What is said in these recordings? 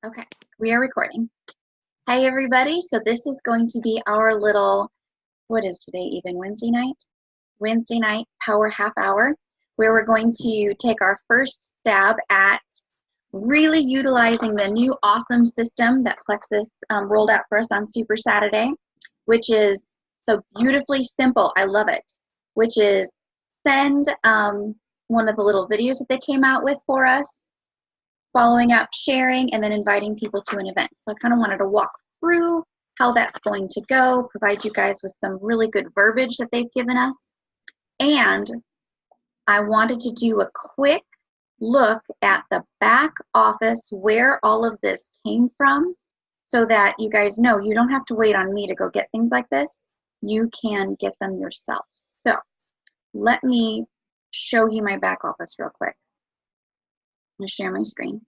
Okay, we are recording. Hey everybody, so this is going to be our little, what is today even, Wednesday night? Wednesday night power half hour, where we're going to take our first stab at really utilizing the new awesome system that Plexus rolled out for us on Super Saturday, which is so beautifully simple. I love it. Which is send one of the little videos that they came out with for us, following up, sharing, and then inviting people to an event. So I kind of wanted to walk through how that's going to go, provide you guys with some really good verbiage that they've given us. And I wanted to do a quick look at the back office where all of this came from so that you guys know you don't have to wait on me to go get things like this. You can get them yourself. So let me show you my back office real quick. I'm going to share my screen.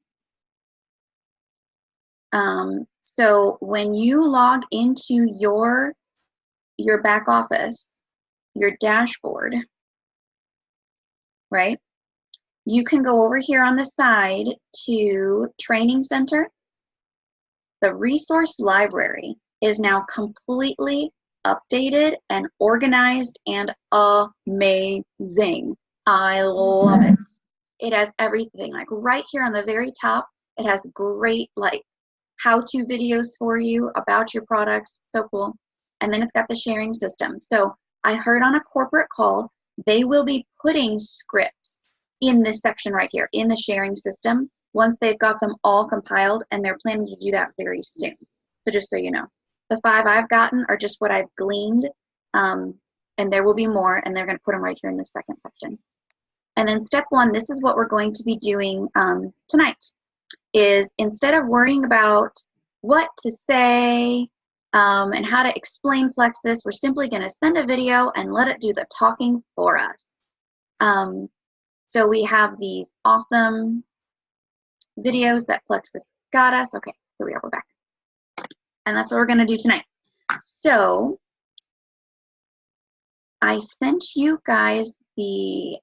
So when you log into your back office, your dashboard, right, you can go over here on the side to Training Center. The resource library is now completely updated and organized and amazing. I love it. It has everything, like right here on the very top. It has great like how-to videos for you about your products. So cool. And then it's got the sharing system. So I heard on a corporate call, they will be putting scripts in this section right here in the sharing system once they've got them all compiled, and they're planning to do that very soon. So just so you know, the 5 I've gotten are just what I've gleaned, and there will be more, and they're going to put them right here in the second section. And then step 1, this is what we're going to be doing tonight, is instead of worrying about what to say and how to explain Plexus, we're simply going to send a video and let it do the talking for us. So we have these awesome videos that Plexus got us. Okay, here we are, we're back. And that's what we're going to do tonight. So I sent you guys the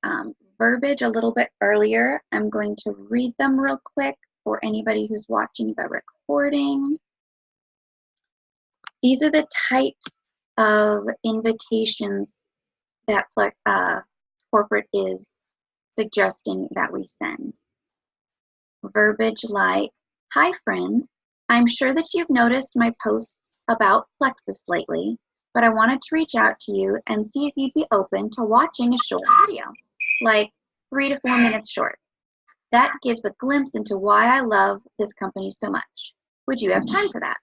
verbiage a little bit earlier. I'm going to read them real quick for anybody who's watching the recording. These are the types of invitations that corporate is suggesting that we send. Verbiage like, "Hi friends, I'm sure that you've noticed my posts about Plexus lately, but I wanted to reach out to you and see if you'd be open to watching a short video, like 3 to 4 minutes short. That gives a glimpse into why I love this company so much. Would you have time for that?"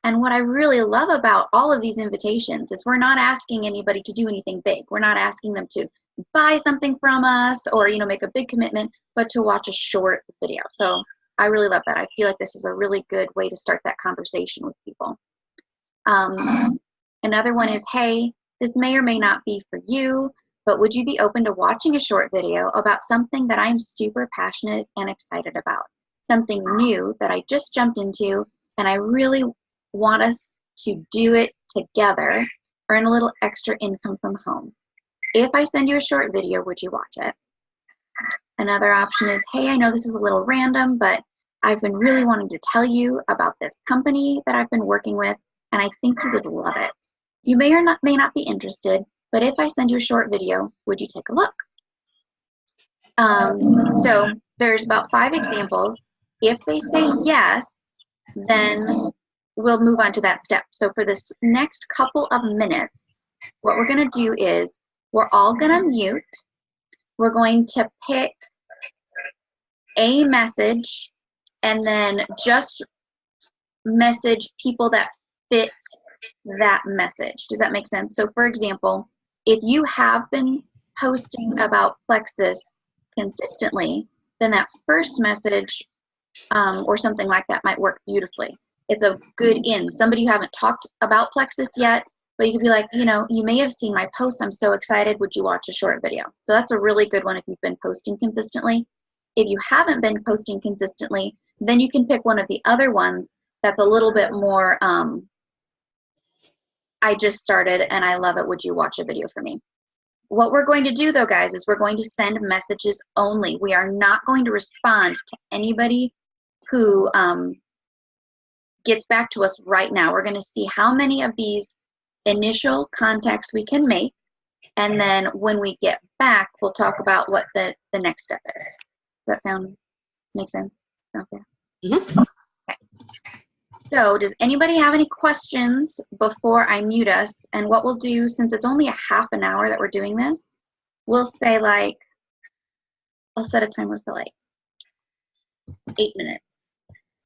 And what I really love about all of these invitations is we're not asking anybody to do anything big. We're not asking them to buy something from us or, you know, make a big commitment, but to watch a short video. So I really love that. I feel like this is a really good way to start that conversation with people. Another one is, "Hey, this may or may not be for you, but would you be open to watching a short video about something that I'm super passionate and excited about? Something new that I just jumped into, and I really want us to do it together, earn a little extra income from home. If I send you a short video, would you watch it?" Another option is, "Hey, I know this is a little random, but I've been really wanting to tell you about this company that I've been working with, and I think you would love it. You may or may not be interested, but if I send you a short video, would you take a look?" So there's about 5 examples. If they say yes, then we'll move on to that step. So for this next couple of minutes, what we're going to do is we're all going to mute. We're going to pick a message and then just message people that fit that message. Does that make sense? So for example, if you have been posting about Plexus consistently, then that first message or something like that might work beautifully. It's a good in. Somebody you haven't talked about Plexus yet, but you could be like, you know, you may have seen my post. I'm so excited. Would you watch a short video? So that's a really good one if you've been posting consistently. If you haven't been posting consistently, then you can pick one of the other ones that's a little bit more, I just started and I love it. Would you watch a video for me? What we're going to do though, guys, is we're going to send messages only. We are not going to respond to anybody who gets back to us right now. We're going to see how many of these initial contacts we can make, and then when we get back, we'll talk about what the next step is. Does that make sense? Sound fair? Mm-hmm. Okay. So does anybody have any questions before I mute us? And what we'll do, since it's only a half an hour that we're doing this, we'll say like, I'll set a timer for like 8 minutes,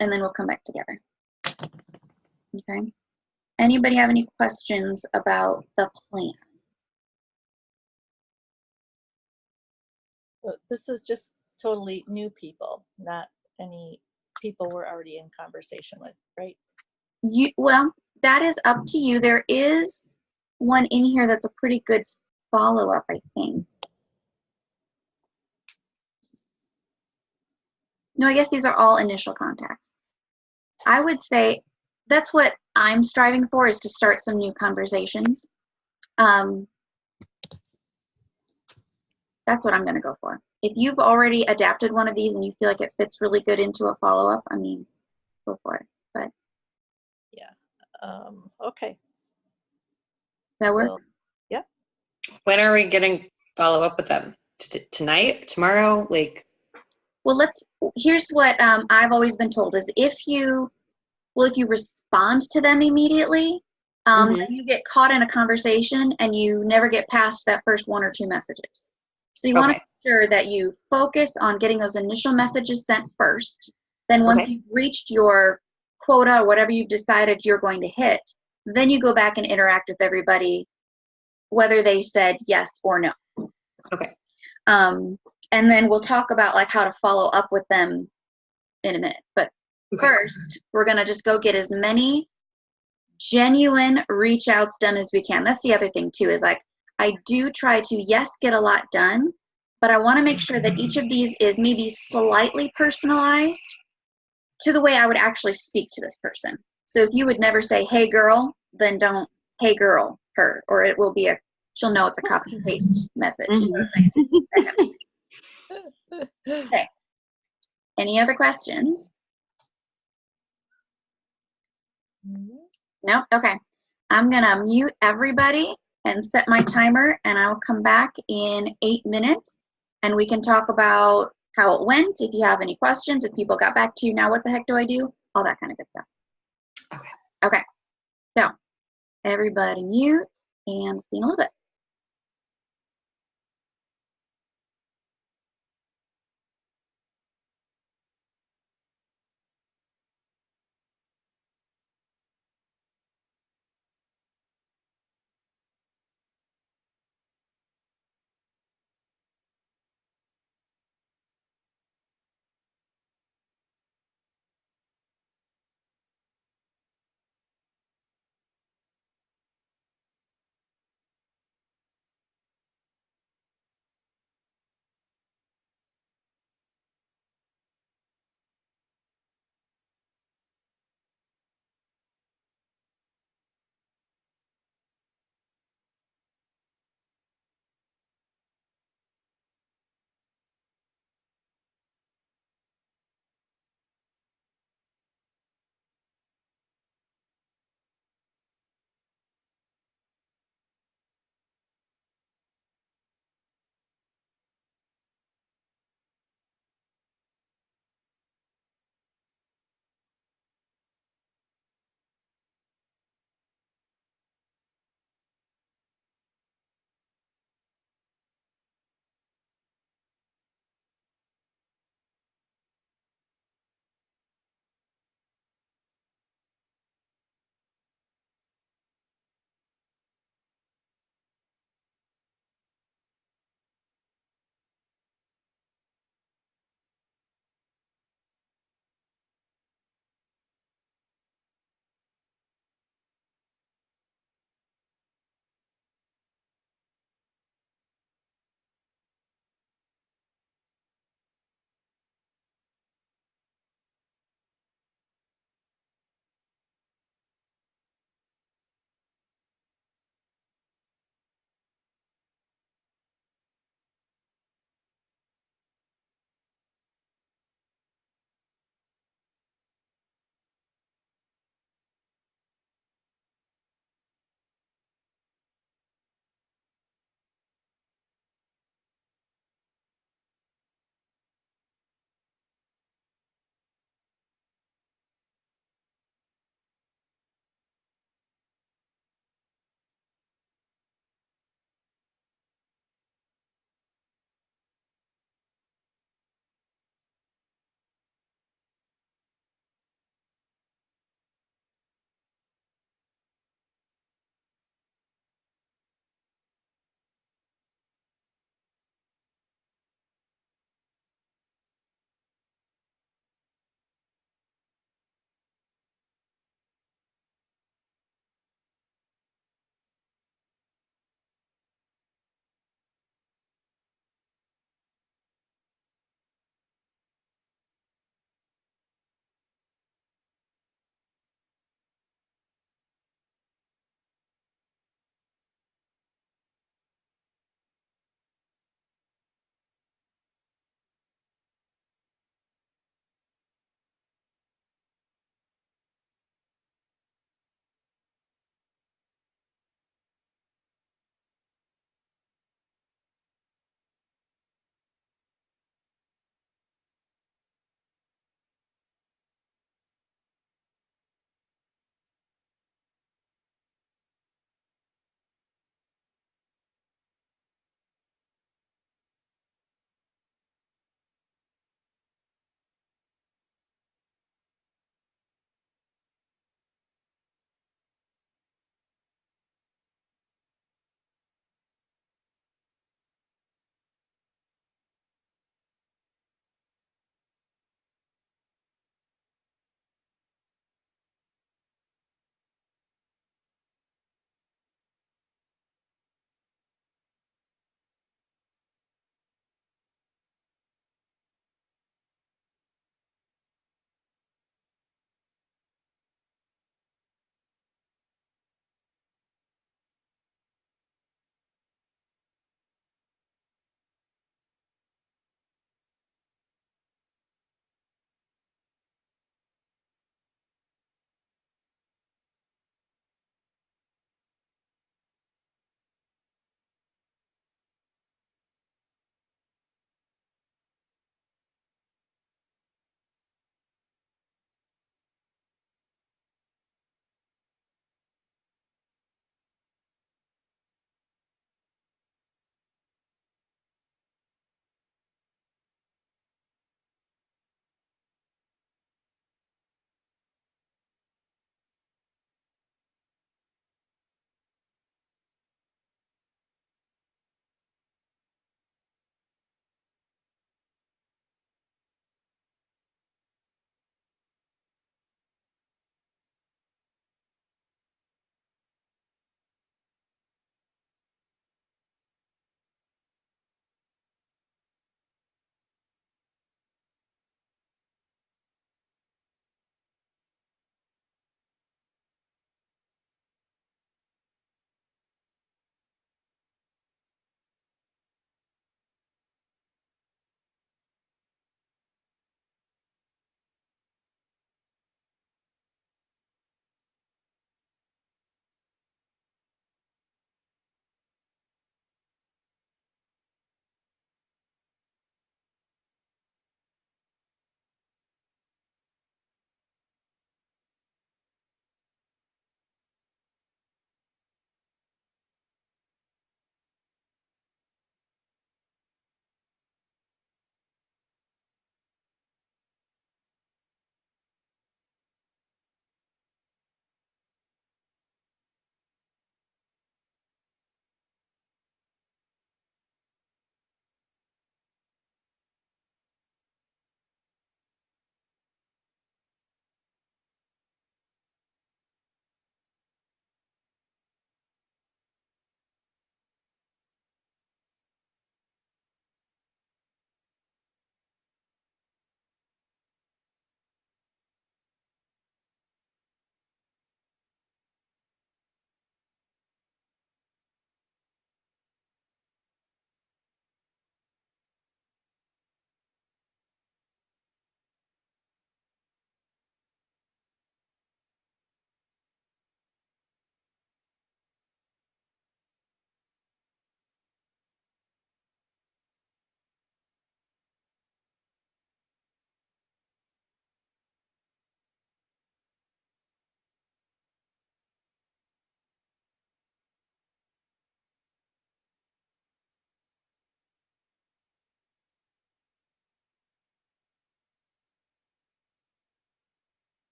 and then we'll come back together. Okay. Anybody have any questions about the plan? This is just totally new people, not any people we're already in conversation with, right? Well, that is up to you. There is one in here that's a pretty good follow-up, I think. No, I guess these are all initial contacts. I would say that's what I'm striving for, is to start some new conversations. That's what I'm going to go for. If you've already adapted one of these and you feel like it fits really good into a follow-up, I mean, go for it. But yeah, okay. That work? Well, yeah. When are we getting follow up with them? Tonight? Tomorrow? Like? Well, here's what I've always been told is if you respond to them immediately, then you get caught in a conversation and you never get past that first 1 or 2 messages. So you want to make sure that you focus on getting those initial messages sent first. Then once you've reached your quota, or whatever you've decided you're going to hit, then you go back and interact with everybody, whether they said yes or no. Okay. And then we'll talk about like how to follow up with them in a minute. But first, we're going to just go get as many genuine reach outs done as we can. That's the other thing too, is like, I do try to, yes, get a lot done, but I want to make sure that each of these is maybe slightly personalized to the way I would actually speak to this person. So if you would never say, hey girl, then don't, hey girl, her, or it will be she'll know it's a copy and paste message. Okay. Any other questions? No? Okay. I'm going to mute everybody and set my timer, and I'll come back in 8 minutes, and we can talk about how it went, if you have any questions, if people got back to you, now what the heck do I do? All that kind of good stuff. Okay. Okay. So, everybody mute, and see you in a little bit.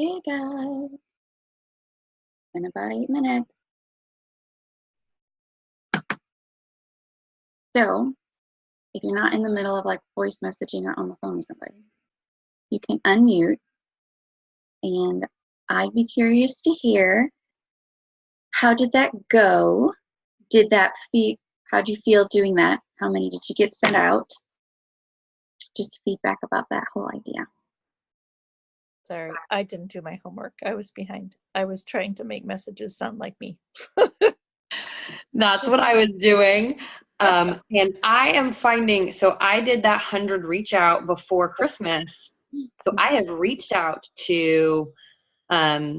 Hey guys. In about 8 minutes. So, if you're not in the middle of like voice messaging or on the phone with somebody, you can unmute, and I'd be curious to hear, how did that go? How'd you feel doing that? How many did you get sent out? Just feedback about that whole idea. Sorry, I didn't do my homework. I was behind. I was trying to make messages sound like me. That's what I was doing. And I am finding, so I did that 100 reach out before Christmas. So I have reached out to a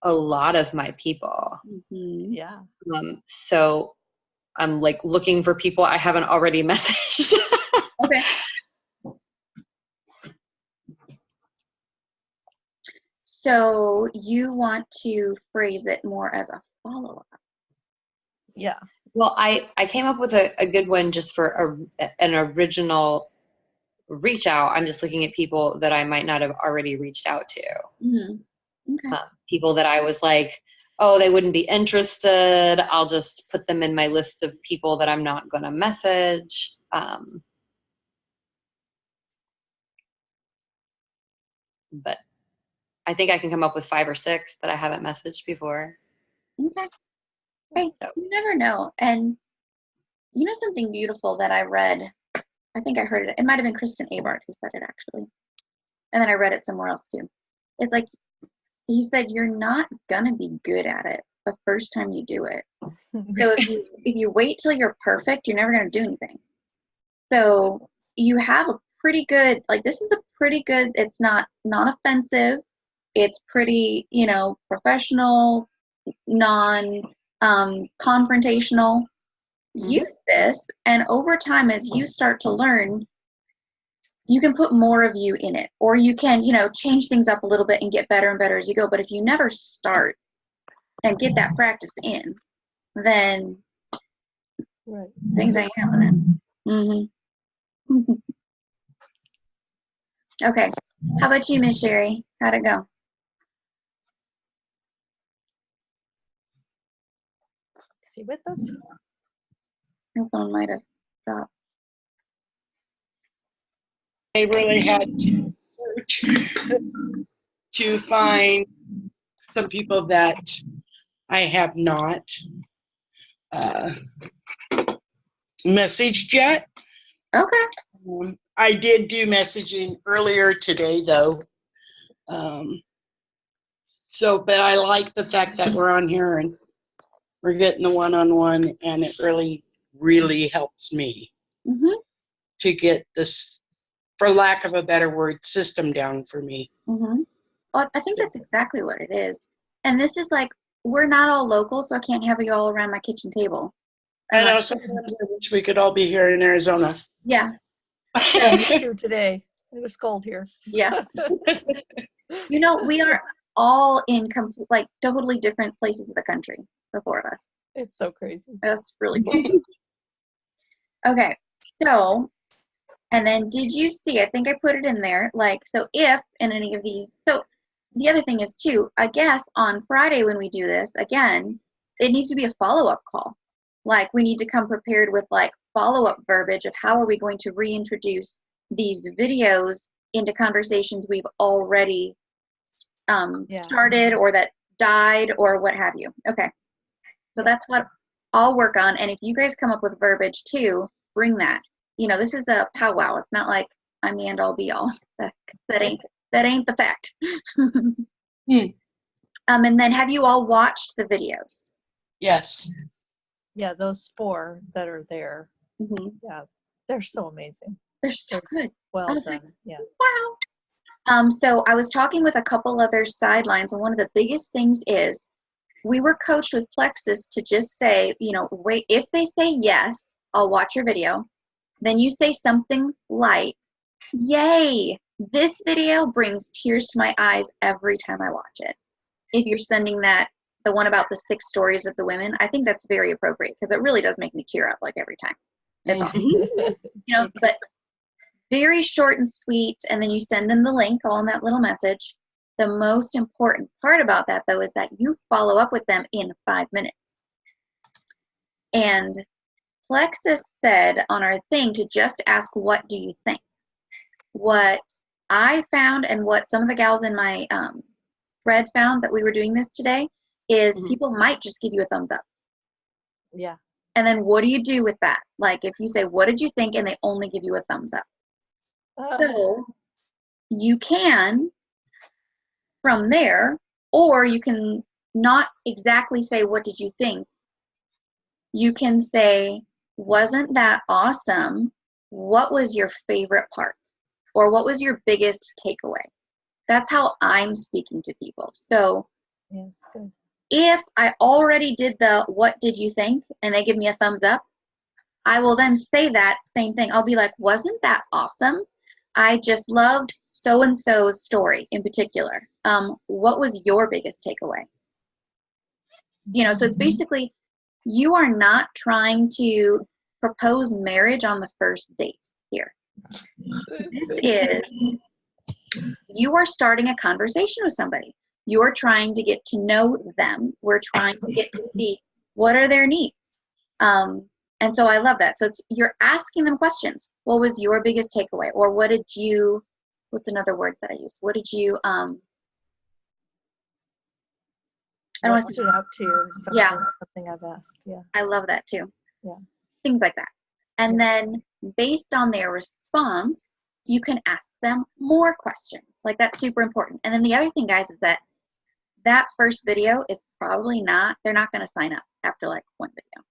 lot of my people. Mm-hmm. Yeah. So I'm like looking for people I haven't already messaged. Okay. So you want to phrase it more as a follow-up. Yeah. Well, I came up with a good one just for an original reach out. I'm just looking at people that I might not have already reached out to. Mm-hmm. Okay. People that I was like, oh, they wouldn't be interested. I'll just put them in my list of people that I'm not going to message. But I think I can come up with 5 or 6 that I haven't messaged before. Okay. Hey, So. you never know. And you know something beautiful that I read? I think I heard it. It might have been Kristen Abart who said it actually. And then I read it somewhere else too. It's like, he said, you're not gonna be good at it the first time you do it. So if you wait till you're perfect, you're never gonna do anything. So you have a pretty good, like, this is a pretty good, it's not offensive. It's pretty, professional, confrontational. Use this, and over time, as you start to learn, you can put more of you in it, or you can, change things up a little bit and get better and better as you go. But if you never start and get that practice in, then Right. things ain't happening. Mm-hmm. Okay. How about you, Miss Sherry? How'd it go? Is he with us? Your phone might have dropped. I really had to search to find some people that I have not messaged yet. Okay. I did do messaging earlier today, though. But I like the fact that we're on here and we're getting the one-on-one, and it really, really helps me to get this, for lack of a better word, system down for me. Well, I think that's exactly what it is. And this is like, we're not all local, so I can't have you all around my kitchen table. I know sometimes I wish we could all be here in Arizona. Yeah. Yeah, me too today. It was cold here. Yeah. We are all in totally different places of the country, the 4 of us. It's so crazy. That's really cool. Okay. So, and then did you see, I think I put it in there, so if in any of these, so the other thing is too, I guess on Friday when we do this, again, it needs to be a follow-up call. We need to come prepared with follow-up verbiage of how are we going to reintroduce these videos into conversations we've already started or that died or what have you. Okay. So that's what I'll work on. And if you guys come up with verbiage too, bring that. This is a powwow. It's not like I'm the end all be all. That ain't the fact. And then have you all watched the videos? Yes. Yeah, those 4 that are there. Yeah, they're so amazing. They're so good. Well done. Yeah. Wow. So I was talking with a couple other sidelines, and one of the biggest things is we were coached with Plexus to just say, wait, if they say yes, I'll watch your video. Then you say something like, yay, this video brings tears to my eyes every time I watch it. If you're sending that, the one about the 6 stories of the women, I think that's very appropriate because it really does make me tear up every time. It's awesome. But very short and sweet, and then you send them the link all in that little message. The most important part about that, though, is that you follow up with them in 5 minutes. And Plexus said on our thing to just ask, what do you think? What I found and what some of the gals in my thread found that we were doing this today is people might just give you a thumbs up. Yeah. And then what do you do with that? Like if you say, what did you think? And they only give you a thumbs up. So you can, from there, or you can not exactly say, what did you think? You can say, wasn't that awesome? What was your favorite part? Or what was your biggest takeaway? That's how I'm speaking to people. So yes, good. If I already did the what did you think and they give me a thumbs up, I will then say that same thing. I'll be like, wasn't that awesome? I just loved so-and-so's story in particular. What was your biggest takeaway? You know, so it's basically you are not trying to propose marriage on the first date here. This is, you are starting a conversation with somebody. You're trying to get to know them. We're trying to get to see what are their needs. And so I love that. So it's, you're asking them questions. What was your biggest takeaway? Or what did you, what's another word that I use? What did you, I don't What want to, stood out to you? Something I've asked. Yeah. I love that too. Yeah. Things like that. And then based on their response, you can ask them more questions. Like that's super important. And then the other thing, guys, is that that first video is probably not, they're not going to sign up after like one video.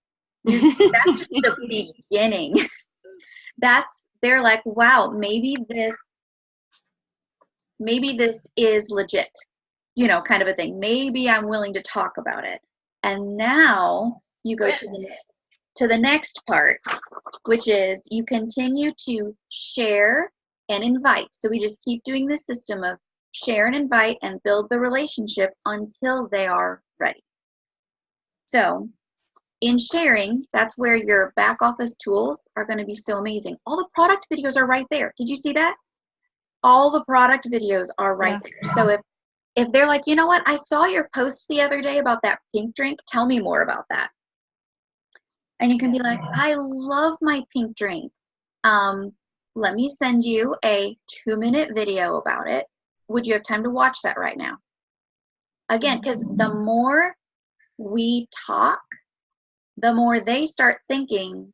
That's just the beginning. They're like, wow, maybe this is legit, you know, kind of a thing. Maybe I'm willing to talk about it. And now you go to the next part, which is you continue to share and invite. So we just keep doing this system of share and invite and build the relationship until they are ready. So in sharing, that's where your back office tools are going to be so amazing. All the product videos are right there. Did you see that? All the product videos are right there. So if they're like, you know what, I saw your post the other day about that pink drink. Tell me more about that. And you can be like, I love my pink drink. Let me send you a 2-minute video about it. Would you have time to watch that right now? Again, because the more we talk, the more they start thinking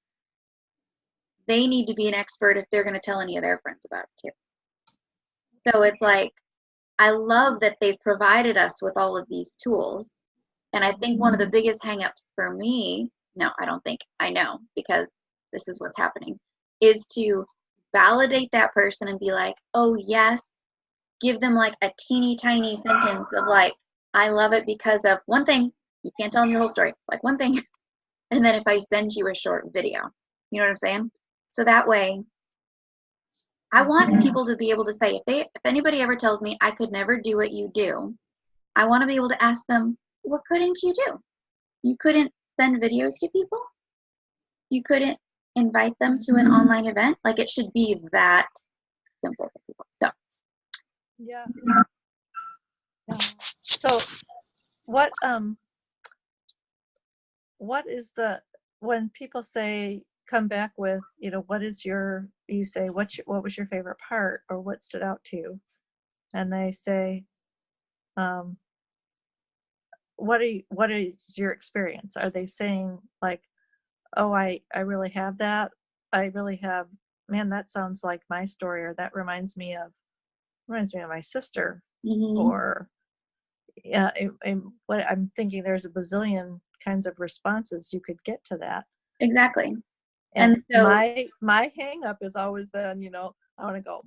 they need to be an expert if they're going to tell any of their friends about it too. So it's like, I love that they've provided us with all of these tools. And I think one of the biggest hangups for me, no, I don't think, I know, because this is what's happening, is to validate that person and be like, oh yes, give them like a teeny tiny sentence of like, I love it because of one thing. You can't tell them your whole story, like one thing. And then if I send you a short video, you know what I'm saying? So that way, I want people to be able to say, if anybody ever tells me I could never do what you do, I want to be able to ask them, what couldn't you do? You couldn't send videos to people? You couldn't invite them to an online event? Like it should be that simple for people. So. Yeah. So what is the, when people say, come back with, you know, what is your, you say, what was your favorite part or what stood out to you? And they say, what is your experience? Are they saying like, oh, I really have that. I really have, man, that sounds like my story, or that reminds me of my sister. Or what I'm thinking, there's a bazillion kinds of responses you could get to that. Exactly. And so my hang up is always then, you know, I want to go,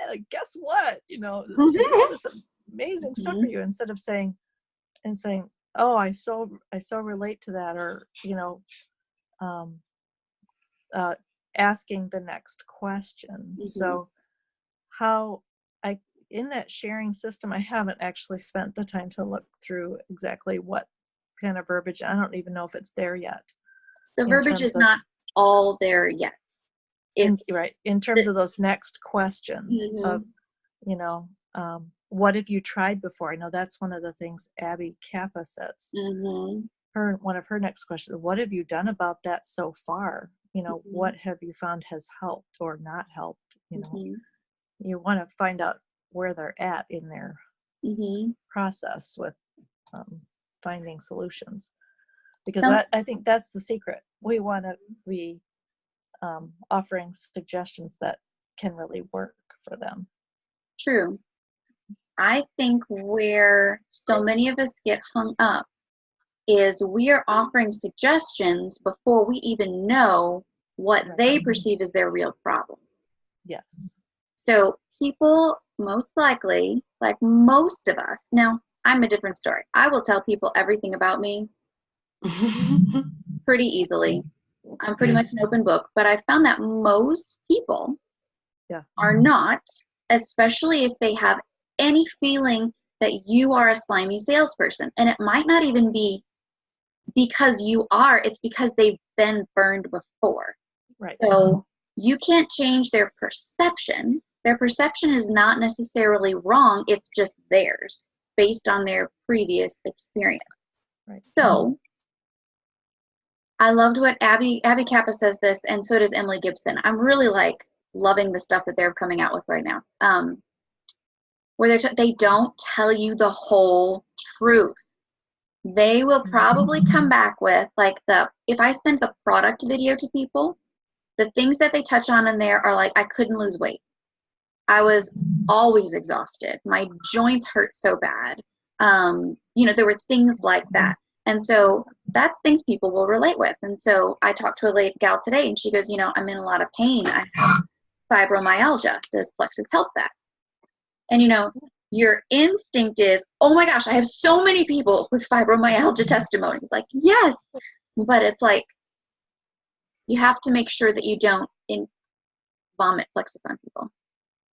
like, guess what? You know, all this amazing stuff for you, instead of saying, oh, I so relate to that, or, you know, asking the next question. So how in that sharing system, I haven't actually spent the time to look through exactly what kind of verbiage. I don't even know if it's there yet. The verbiage is not all there yet. In terms of those next questions of, you know, what have you tried before? I know that's one of the things Abby Kappa says. One of her next questions, what have you done about that so far? You know, what have you found has helped or not helped? You know, you want to find out where they're at in their process with finding solutions, because I think that's the secret. We want to be offering suggestions that can really work for them. True. I think where so many of us get hung up is we are offering suggestions before we even know what they perceive as their real problem. Yes. So people most likely, like most of us, now I'm a different story. I will tell people everything about me pretty easily. I'm pretty much an open book, but I found that most people are not, especially if they have any feeling that you are a slimy salesperson. And it might not even be because you are, it's because they've been burned before. Right. So you can't change their perception. Their perception is not necessarily wrong. It's just theirs based on their previous experience. Right. So I loved what Abby Kappa says this, and so does Emily Gibson. I'm really loving the stuff that they're coming out with right now. Where they don't tell you the whole truth. They will probably come back with if I sent the product video to people, the things that they touch on in there are like, I couldn't lose weight. I was always exhausted. My joints hurt so bad. There were things like that. And so that's things people will relate with. And so I talked to a gal today and she goes, I'm in a lot of pain. I have fibromyalgia. Does Plexus help that? And your instinct is, oh my gosh, I have so many people with fibromyalgia testimonies. Like, yes, but it's like, you have to make sure that you don't vomit Plexus on people.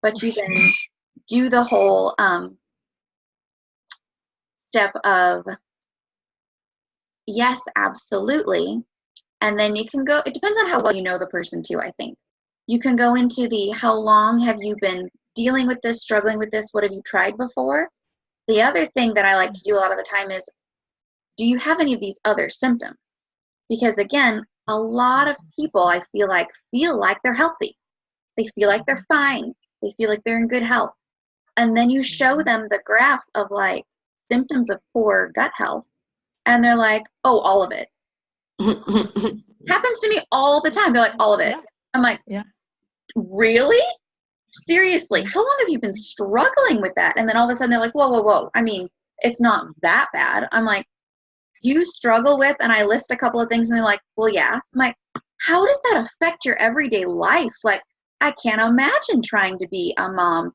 But you then do the whole step of, yes, absolutely. And then you can go, it depends on how well you know the person too, I think. You can go into how long have you been dealing with this, struggling with this, what have you tried before? The other thing that I like to do a lot of the time is, do you have any of these other symptoms? Because again, a lot of people I feel like they're healthy. They feel like they're fine. They feel like they're in good health. And then you show them the graph of symptoms of poor gut health. And they're like, oh, all of it. Happens to me all the time. They're like, all of it. I'm like, really? Seriously, how long have you been struggling with that? And then all of a sudden they're like, whoa, whoa, whoa. I mean, it's not that bad. I'm like, you struggle with, and I list a couple of things and they're like, well, yeah. I'm like, how does that affect your everyday life? Like, I can't imagine trying to be a mom,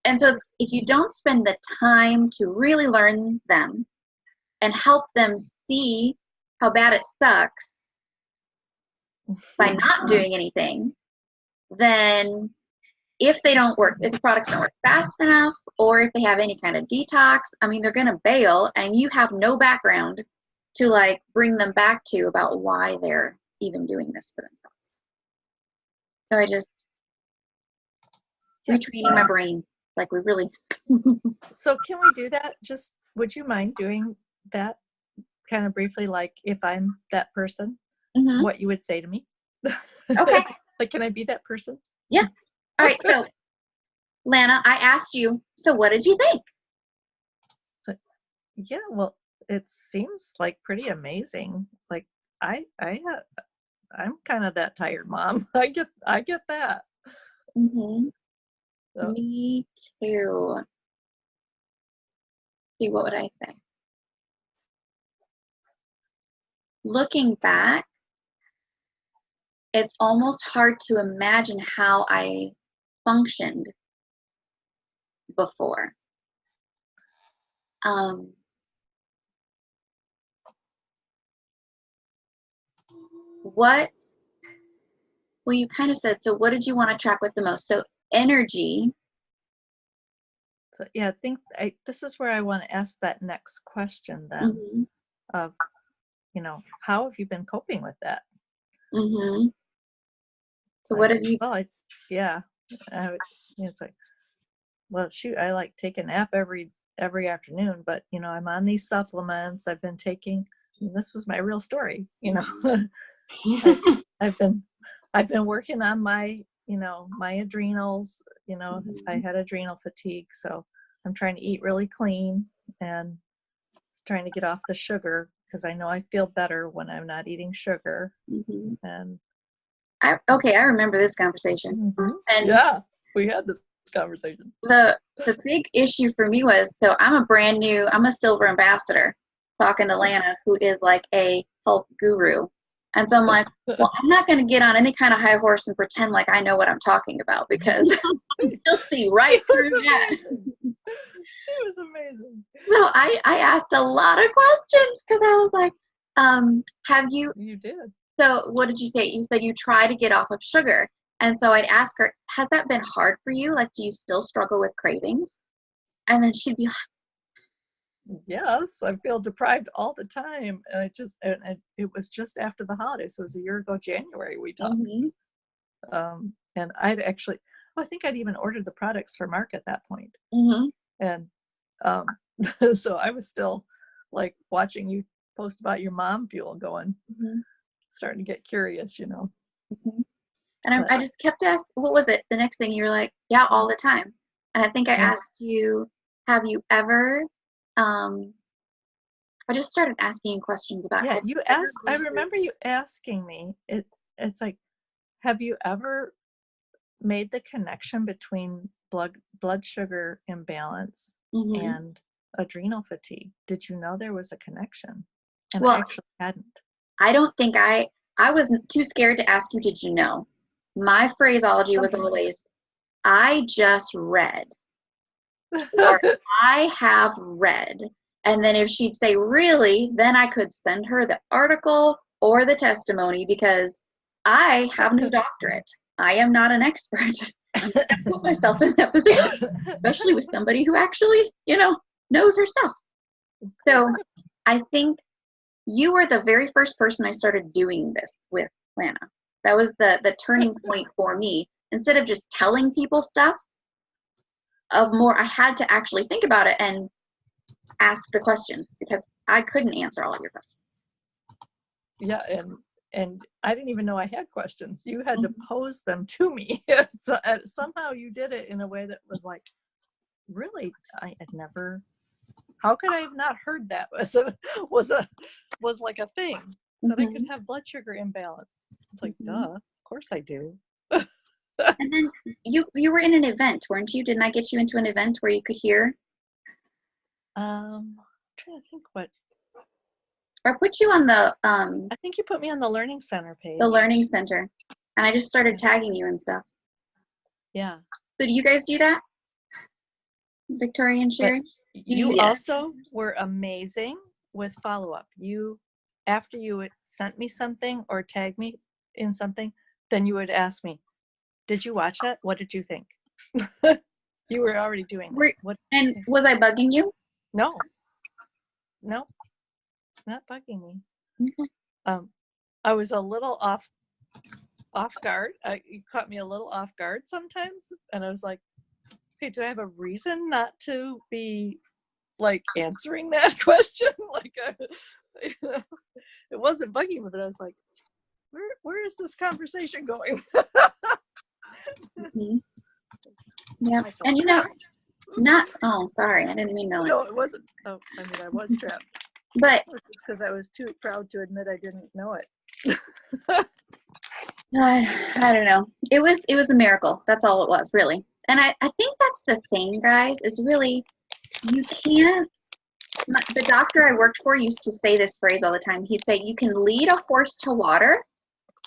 And so if you don't spend the time to really learn them and help them see how bad it sucks by not doing anything, then if the products don't work fast enough, or if they have any kind of detox, I mean, they're going to bail, and you have no background to bring them back to about why they're even doing this for themselves. So I just retraining my brain, we really. So can we do that? Just, would you mind doing that kind of briefly? If I'm that person, what you would say to me? Okay. Can I be that person? Yeah. All right. So, Lana, I asked you, so what did you think? Yeah, well, it seems pretty amazing. I'm kind of that tired mom. I get that. So. Me too. See, what would I say? Looking back, it's almost hard to imagine how I functioned before. You kind of said, so what did you want to track with the most? So energy. So yeah, I think this is where I want to ask that next question then, of, how have you been coping with that? So what have you? Well, it's well, shoot, I like take a nap every afternoon, but you know, I'm on these supplements. I've been taking, this was my real story, you know. I've been working on my, you know, my adrenals, you know, I had adrenal fatigue, so I'm trying to eat really clean and trying to get off the sugar because I know I feel better when I'm not eating sugar. And I remember this conversation. And yeah, we had this conversation. The big issue for me was, so I'm a silver ambassador talking to Lana, who is like a health guru. And so I'm like, well, I'm not going to get on any kind of high horse and pretend like I know what I'm talking about, because you'll see right through that. She was amazing. So I asked a lot of questions because I was like, You did. So what did you say? You said you try to get off of sugar. And so I'd ask her, has that been hard for you? Like, do you still struggle with cravings? And then she'd be like, yes, I feel deprived all the time. And it was just after the holidays. So it was a year ago, January, we talked. And I'd actually, I think I'd even ordered the products for Mark at that point. And so I was still like watching you post about your mom fuel going, starting to get curious, you know. And I just kept asking, what was it? The next thing you were like, yeah, all the time. And I think I asked you, have you ever, I just started asking you questions about. Yeah, you asked, I remember you asking me, it's like, have you ever made the connection between blood sugar imbalance and adrenal fatigue? Did you know there was a connection? And I actually hadn't. I don't think I wasn't too scared to ask you, did you know? My phraseology was always, I just read, or I have read. And then if she'd say, really, then I could send her the article or the testimony, because I have no doctorate. I am not an expert. I'm not going to put myself in that position, especially with somebody who actually, you know, knows her stuff. So I think you were the very first person I started doing this with, Lana. That was the turning point for me. Instead of just telling people stuff, I had to actually think about it and ask the questions, because I couldn't answer all of your questions. Yeah, and I didn't even know I had questions. You had to pose them to me. So somehow you did it in a way that was like, really, I had never. How could I have not heard that was like a thing that I could have blood sugar imbalance? It's like, duh, of course I do. And then you were in an event, weren't you? Didn't I get you into an event where you could hear? I'm trying to think what. Or put you on the I think you put me on the Learning Center page. The Learning Center, and I just started tagging you and stuff. Yeah. So do you guys do that, Victoria and Sherry? You also were amazing with follow-up. After you had sent me something or tagged me in something, then you would ask me, did you watch that? What did you think? You were already doing that. And was I bugging you? No, not bugging me. I was a little off guard. You caught me a little off guard sometimes, and I was like, okay, do I have a reason not to be like answering that question? Like, it wasn't bugging me, but I was like, where is this conversation going? Yeah, and sorry, I didn't mean to. No, it wasn't. Oh, I mean, I was trapped. But because I was too proud to admit I didn't know it. I don't know. It was a miracle. That's all it was, really. And I think that's the thing, guys, is really, you can't. The doctor I worked for used to say this phrase all the time. He'd say, you can lead a horse to water,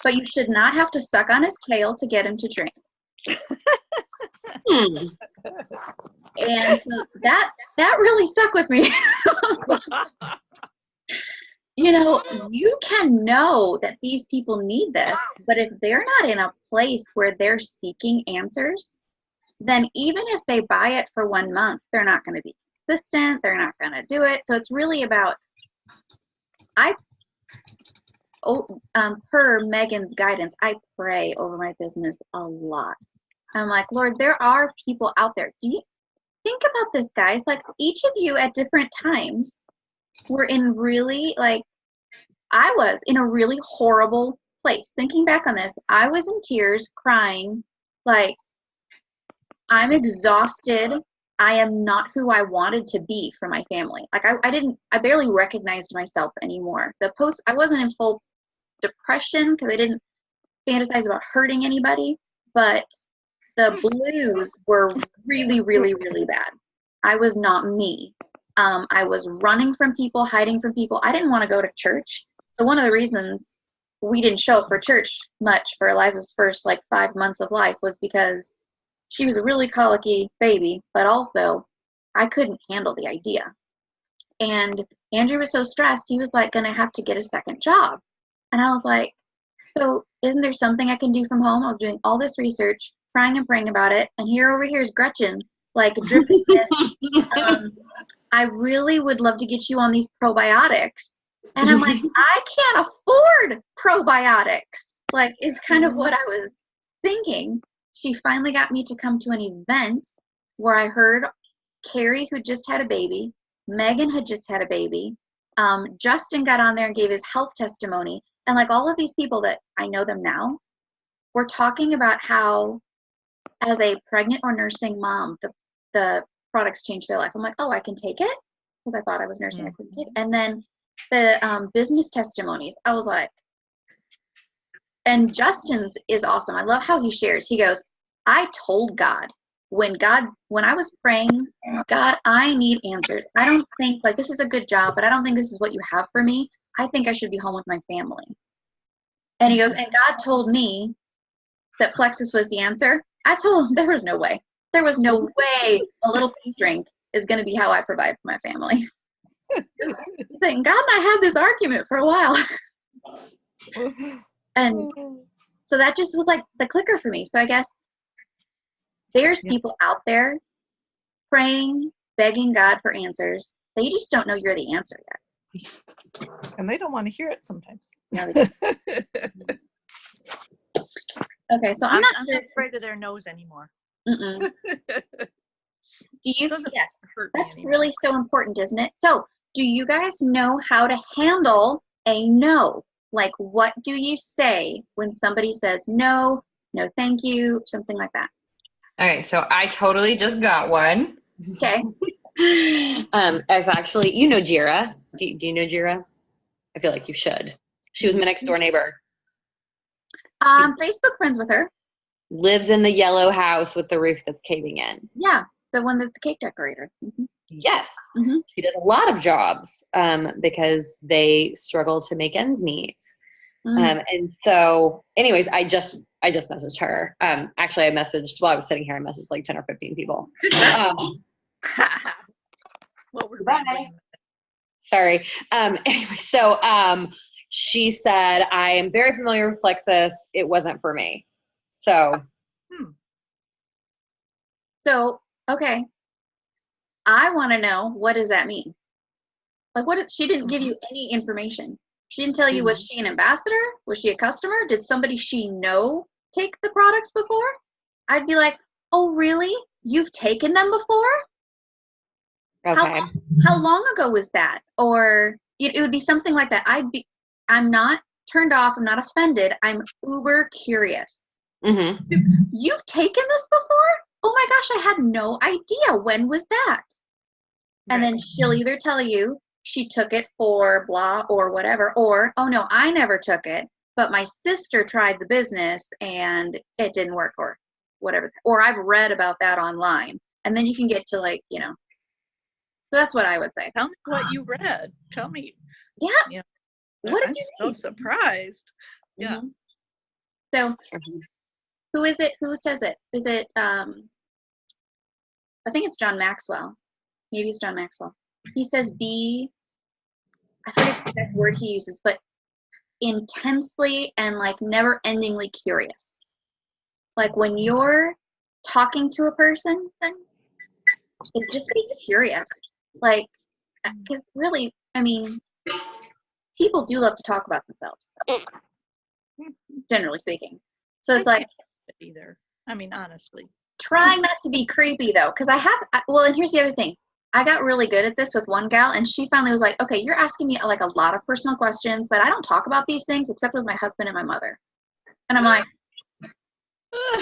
but you should not have to suck on his tail to get him to drink. And so that really stuck with me. You know, you can know that these people need this, but if they're not in a place where they're seeking answers, then even if they buy it for 1 month, they're not going to be consistent. They're not going to do it. So it's really about, per Megan's guidance, I pray over my business a lot. I'm like, Lord, there are people out there. think about this, guys. Like, each of you at different times were in really, like, I was in a really horrible place. Thinking back on this, I was in tears, crying, like, I'm exhausted. I am not who I wanted to be for my family. Like, I barely recognized myself anymore. I wasn't in full depression because I didn't fantasize about hurting anybody, but the blues were really, really, really bad. I was not me. I was running from people, hiding from people. I didn't want to go to church. So one of the reasons we didn't show up for church much for Eliza's first, like, 5 months of life was because she was a really colicky baby, but also I couldn't handle the idea. And Andrew was so stressed, he was, like, going to have to get a second job. And I was like, so isn't there something I can do from home? I was doing all this research, crying and praying about it. And over here is Gretchen, like, dripping with, I really would love to get you on these probiotics. And I'm like, I can't afford probiotics, like, is kind of what I was thinking. She finally got me to come to an event where I heard Carrie, who just had a baby, Megan had just had a baby, Justin got on there and gave his health testimony. And, like, all of these people that I know them now were talking about how, as a pregnant or nursing mom, the products changed their life. I'm like, oh, I can take it? Because I thought I was nursing, I couldn't take it. And then the business testimonies, I was like, and Justin's is awesome. I love how he shares. He goes, I told God, when I was praying, God, I need answers. I don't think, like, this is a good job, but I don't think this is what you have for me. I think I should be home with my family. And he goes, and God told me that Plexus was the answer. I told him there was no way. There was no way a little pink drink is going to be how I provide for my family. He's saying, God and I had this argument for a while. And so that just was like the clicker for me. So I guess there's people out there praying, begging God for answers. They just don't know you're the answer yet. And they don't want to hear it sometimes. No, they don't. Okay, so I'm not afraid of their nose anymore. Do you? Yes, that's anymore. really so important, isn't it? So, do you guys know how to handle a no? Like, what do you say when somebody says no, no, thank you, something like that? Okay, so I totally just got one. Okay. As actually, you know Jira. Do you know Jira? I feel like you should. She was my next door neighbor. Facebook friends with her. Lives in the yellow house with the roof that's caving in. Yeah, the one that's a cake decorator. Mm-hmm. Yes. Mm-hmm. She does a lot of jobs because they struggle to make ends meet. And so anyways, I just messaged her. Actually, I messaged, while I was sitting here, I messaged like 10 or 15 people. What were Sorry. Anyway, so she said, I am very familiar with Plexus. It wasn't for me. So. So, okay. I want to know, what does that mean? Like, she didn't give you any information. She didn't tell you, was she an ambassador? Was she a customer? Did somebody she know take the products before? I'd be like, oh, really? You've taken them before? Okay. How long ago was that? Or it would be something like that. I'm not turned off. I'm not offended. I'm uber curious. Mm-hmm. You've taken this before? Oh my gosh, I had no idea. When was that? And then she'll either tell you she took it for blah or whatever, or, oh no, I never took it, but my sister tried the business and it didn't work, or whatever. Or I've read about that online. And then you can get to, like, you know. So that's what I would say. Tell me what you read. Tell me. Yeah. What did you read? So surprised. Yeah. So who is it? Who says it? Is it, I think it's John Maxwell. Maybe it's John Maxwell. He says I forget the exact word he uses, but intensely and, like, never-endingly curious. Like, when you're talking to a person, is just be curious. Like, because really, I mean, people do love to talk about themselves, generally speaking. So it's like, either. I mean, honestly. trying not to be creepy though, because well, and here's the other thing. I got really good at this with one gal, and she finally was like, okay, you're asking me like a lot of personal questions that I don't talk about these things except with my husband and my mother. And I'm like,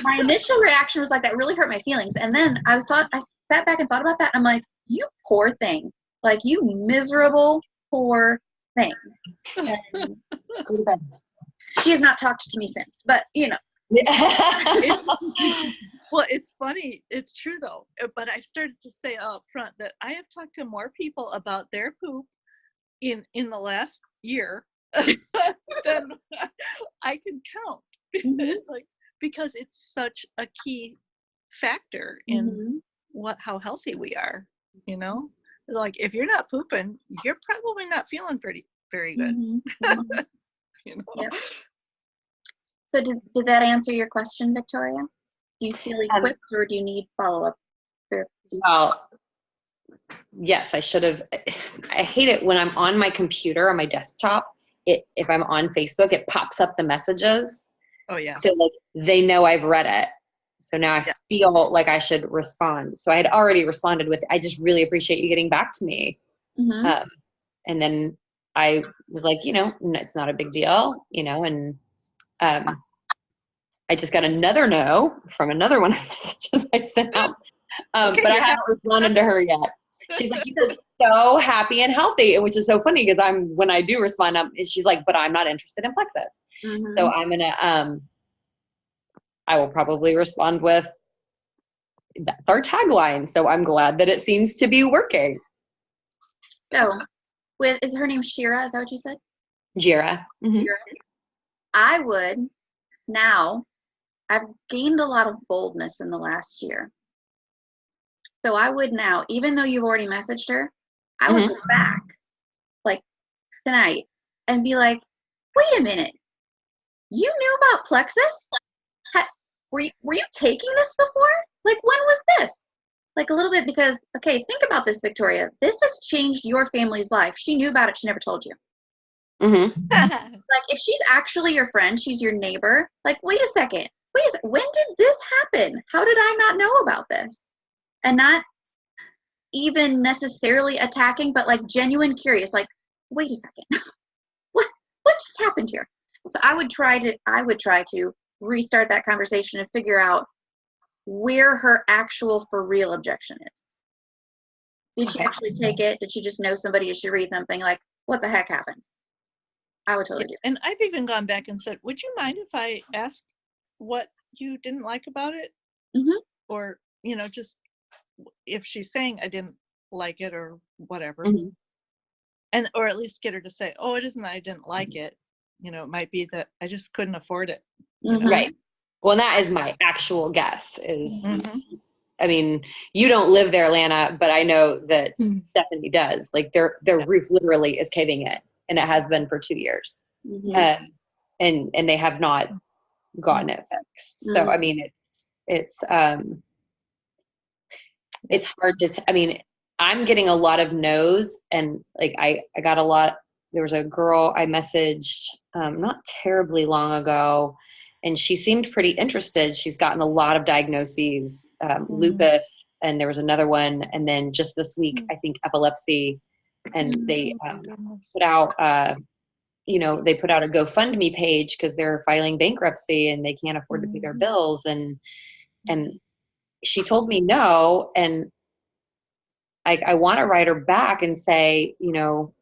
my initial reaction was like, that really hurt my feelings. And then I sat back and thought about that. And I'm like, you poor thing. Like, you miserable, poor thing. And she has not talked to me since, but you know. Well, it's funny. It's true though. But I've started to say up front that I have talked to more people about their poop in the last year than I can count. It's like, because it's such a key factor in how healthy we are, you know? Like, if you're not pooping, you're probably not feeling very good. You know? Yep. So did that answer your question, Victoria? Do you feel equipped or do you need follow-up? Well, yes, I should have. I hate it when I'm on my computer, on my desktop. If I'm on Facebook, it pops up the messages. Oh, yeah. So like they know I've read it. So now I feel like I should respond. So I had already responded with, I just really appreciate you getting back to me. And then I was like, you know, it's not a big deal, you know, and I just got another no from another one of the messages I sent out. But I haven't responded to her yet. She's like, you look so happy and healthy, which is so funny because when I do respond, she's like, but I'm not interested in Plexus. So I'm going to, I will probably respond with, that's our tagline. So I'm glad that it seems to be working. So is her name Shira? Is that what you said? Jira. Shira. I would now, I've gained a lot of boldness in the last year. So I would now, even though you've already messaged her, I would go back like tonight and be like, wait a minute. You knew about Plexus? Were you taking this before? Like, when was this? Like, a little bit, because, okay, think about this, Victoria. This has changed your family's life. She knew about it. She never told you. Like, if she's actually your friend, she's your neighbor, like, wait a second. When did this happen? How did I not know about this? And not even necessarily attacking, but like genuine curious, like, wait a second. What just happened here? So I would try to restart that conversation and figure out where her actual for real objection is. Did she actually take it? Did she just know somebody? Did she read something? Like, what the heck happened? I would totally do that. And I've even gone back and said, would you mind if I asked what you didn't like about it? Or, you know, just if she's saying I didn't like it or whatever. And or at least get her to say, oh, it isn't that I didn't like it. You know, it might be that I just couldn't afford it. You know? Right. Well, that is my actual guess is, I mean, you don't live there, Lana, but I know that Stephanie does. Like their roof literally is caving in, and it has been for 2 years. And they have not gotten it fixed. So, I mean, it's hard to, I mean, I'm getting a lot of no's, and like, I got a lot. There was a girl I messaged not terribly long ago, and she seemed pretty interested. She's gotten a lot of diagnoses, lupus, and there was another one. And then just this week, I think epilepsy, and they put out, you know, they put out a GoFundMe page because they're filing bankruptcy and they can't afford to pay their bills. And she told me no. And I want to write her back and say, you know,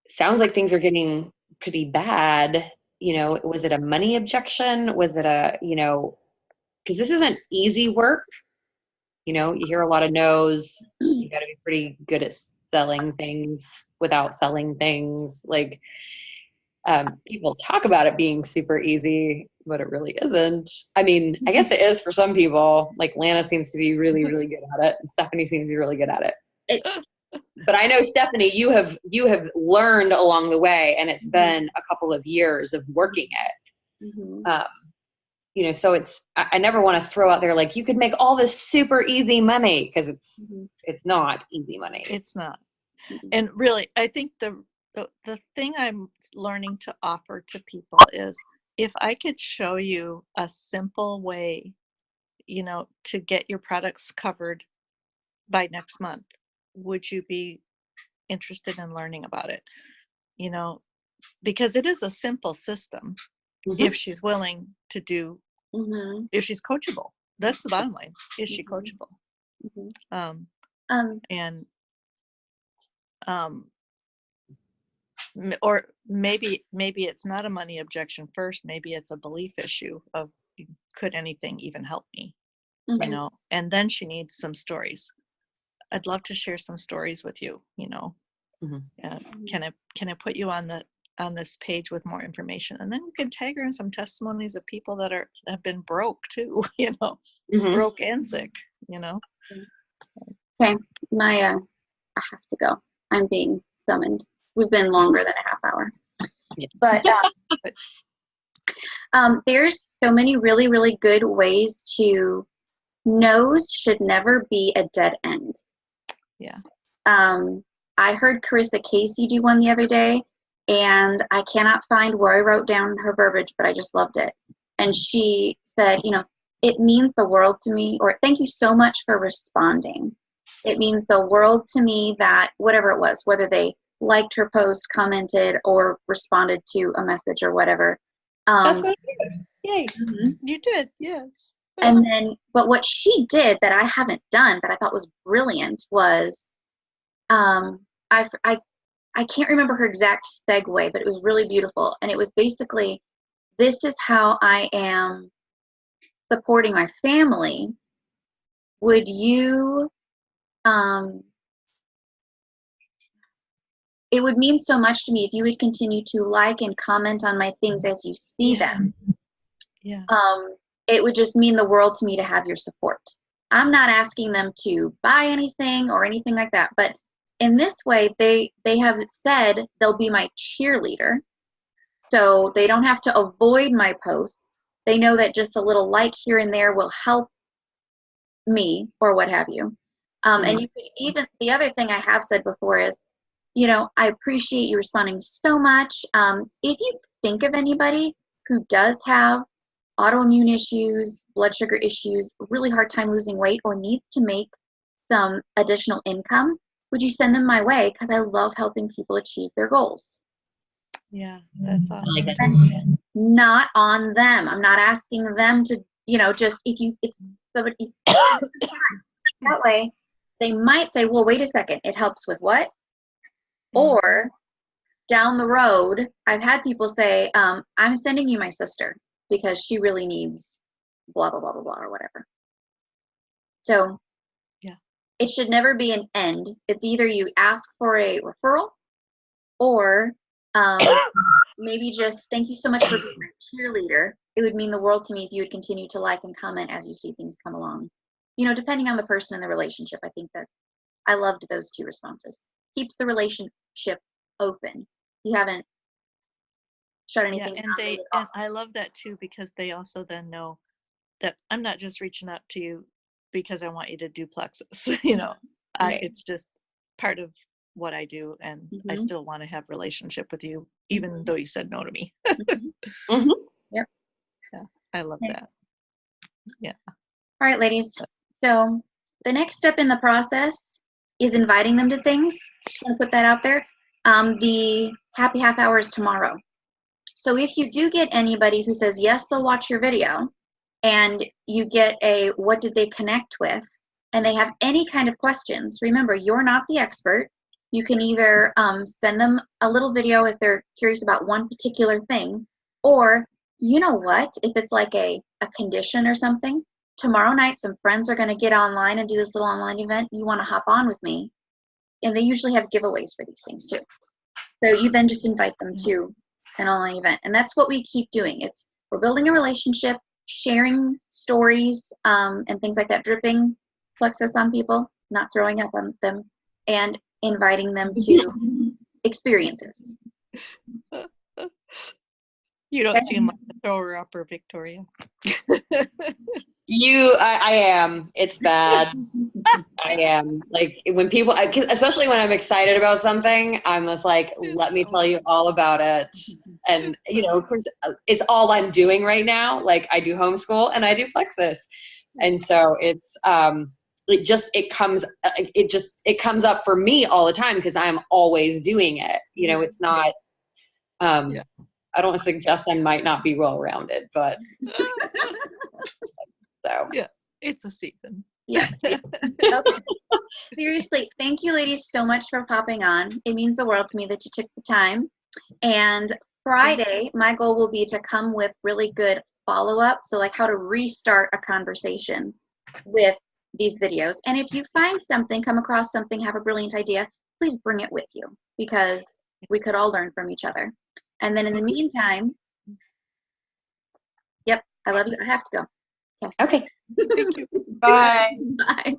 sounds like things are getting pretty bad. You know, was it a money objection? Was it you know, because this isn't easy work. You know, you hear a lot of no's. You got to be pretty good at selling things without selling things. Like, people talk about it being super easy, but it really isn't. I mean, I guess it is for some people. Like Lana seems to be really, really good at it, and Stephanie seems to be really good at it. But I know, Stephanie, you have learned along the way, and it's been a couple of years of working it. You know, so I never want to throw out there like you could make all this super easy money, because it's not easy money. It's not. And really, I think the thing I'm learning to offer to people is, if I could show you a simple way you know, to get your products covered by next month. Would you be interested in learning about it? You know, because it is a simple system if she's willing to do, if she's coachable. That's the bottom line. Is she coachable? And or maybe it's not a money objection first. Maybe it's a belief issue of, could anything even help me? You know, and then she needs some stories. I'd love to share some stories with you, you know. Can I put you on this page with more information, and then you can tag her in some testimonies of people that have been broke too, you know, broke and sick, you know. Okay, I have to go. I'm being summoned. We've been longer than a half hour, but there's so many really, really good ways to. No's should never be a dead end. Yeah. I heard Carissa Casey do one the other day, and I cannot find where I wrote down her verbiage, but I just loved it. And she said, you know, it means the world to me, or thank you so much for responding. It means the world to me that whatever it was, whether they liked her post, commented, or responded to a message or whatever. That's what I did. Yay. You did, yes. And then, but what she did that I haven't done, that I thought was brilliant, was I can't remember her exact segue, but it was really beautiful. And it was basically, this is how I am supporting my family. Would you, it would mean so much to me if you would continue to like and comment on my things as you see them. Yeah. It would just mean the world to me to have your support. I'm not asking them to buy anything or anything like that, but in this way, they have said they'll be my cheerleader. So they don't have to avoid my posts. They know that just a little like here and there will help me or what have you. And you could even, the other thing I have said before is, you know, I appreciate you responding so much. If you think of anybody who does have autoimmune issues, blood sugar issues, really hard time losing weight, or needs to make some additional income, would you send them my way? Because I love helping people achieve their goals. Yeah, that's awesome. And not on them. I'm not asking them to, you know, just if somebody that way, they might say, well, wait a second, it helps with what? Or down the road, I've had people say, I'm sending you my sister because she really needs blah, blah, blah, blah, blah, or whatever. So yeah, it should never be an end. It's either you ask for a referral, or maybe just thank you so much for being my cheerleader. It would mean the world to me if you would continue to like and comment as you see things come along. You know, depending on the person and the relationship, I think that I loved those two responses. Keeps the relationship open. You haven't shut anything down. And I love that too, because they also then know that I'm not just reaching out to you because I want you to do Plexus. You know, Right. It's just part of what I do, and I still want to have relationship with you, even though you said no to me. Yep. Yeah, I love that. Yeah. All right, ladies. So the next step in the process is inviting them to things. Just going to put that out there. The happy half hour is tomorrow. So if you do get anybody who says, yes, they'll watch your video, and you get a, what did they connect with? And they have any kind of questions, remember, you're not the expert. You can either send them a little video if they're curious about one particular thing, or you know what, if it's like a condition or something, tomorrow night some friends are going to get online and do this little online event. You want to hop on with me? And they usually have giveaways for these things too. So you then just invite them to an online event. And that's what we keep doing. We're building a relationship, sharing stories and things like that, dripping Plexus on people, not throwing up on them, and inviting them to experiences. You don't seem like a thrower upper, Victoria. I am. It's bad. I am. Like when people, especially when I'm excited about something, I'm just like, let me tell you all about it. And, you know, of course, it's all I'm doing right now. Like I do homeschool and I do Plexus. And so it comes up for me all the time because I'm always doing it. You know, it's not, Yeah. I don't suggest I might not be well-rounded, but so. Yeah, it's a season. Yeah. Okay. Seriously, thank you ladies so much for popping on. It means the world to me that you took the time. And Friday, my goal will be to come with really good follow-up. So like how to restart a conversation with these videos. And if you find something, come across something, have a brilliant idea, please bring it with you because we could all learn from each other. And then in the meantime, yep, I love you. I have to go. Okay. Thank you. Bye. Bye.